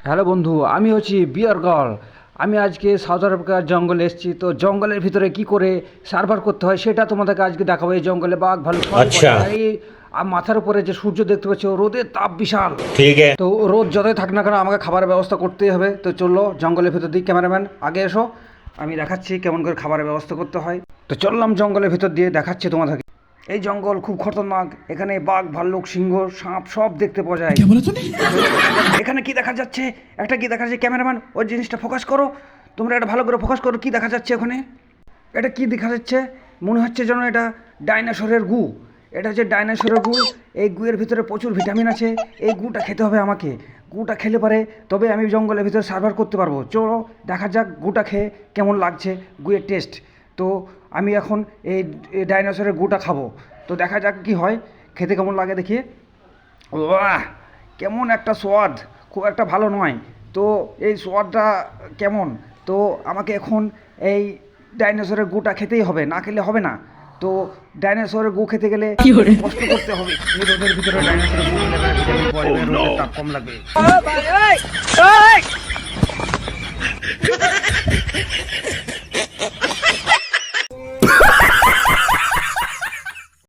Hello বন্ধু, আমি হচ্ছি বিয়ার গার্ল। আমি আজকে সাউথ আফ্রিকার জঙ্গলে এসেছি। তো জঙ্গলের ভিতরে কি করে সার্ভাইভ করতে হয় সেটা তোমাদেরকে আজকে দেখাবো। এই জঙ্গলে বাঘ ভালুক সবই পাওয়া আচ্ছা। যায়। আর এই মাথার উপরে যে সূর্য দেখতে পাচ্ছ, রোদের তাপ বিশাল। ठीक है। তো রোদ যতই থাক না কেন আমাকে খাবারের ব্যবস্থা করতেই হবে। তো চললো জঙ্গলের ভিতর দিয়ে, ক্যামেরাম্যান আগে এসো, আমি দেখাচ্ছি কেমন করে খাবারের ব্যবস্থা করতে হয়। তো চললাম জঙ্গলের ভিতর দিয়ে, দেখাচ্ছি তোমাদেরকে। এই জঙ্গল খুব খতরনাক। এখানে বাঘ ভাল্লুক সিংহ সাপ সব দেখতে পাওয়া যায়। এখানে কি দেখা যাচ্ছে? একটা কি দেখা যাচ্ছে? ক্যামেরাম্যান ওই জিনিসটা ফোকাস করো, তোমরা এটা ভালো করে ফোকাস করো। কি দেখা যাচ্ছে ওখানে? এটা কি দেখা যাচ্ছে? মনে হচ্ছে যেন এটা ডাইনোসরের গু। এটা হচ্ছে ডাইনোসরের গু। এই গুয়ের ভিতরে প্রচুর ভিটামিন আছে। এই গুটা খেতে হবে আমাকে। গুটা খেলে পারে তবে আমি জঙ্গলের ভিতরে সার্ভাইভ করতে পারবো। চলো দেখা যাক গুটা খেয়ে কেমন লাগছে গুয়ের টেস্ট। তো আমি এখন এই ডাইনোসরের গুটা খাবো। তো দেখা যাক কি হয়, খেতে কেমন লাগে দেখি। ওয়াহ, কেমন একটা স্বাদ, খুব একটা ভালো নয়। তো এই স্বাদটা কেমন? তো আমাকে এখন এই ডাইনোসরের গুটা খেতেই হবে, না খেলে হবে না। তো ডাইনোসরের গু খেতে গেলে কষ্ট করতে হবে। এই রোদের ভিতরে ডাইনোসরের গু খেলে ভিটামিন পাওয়া যাবে, রোদের তাপ কম লাগবে।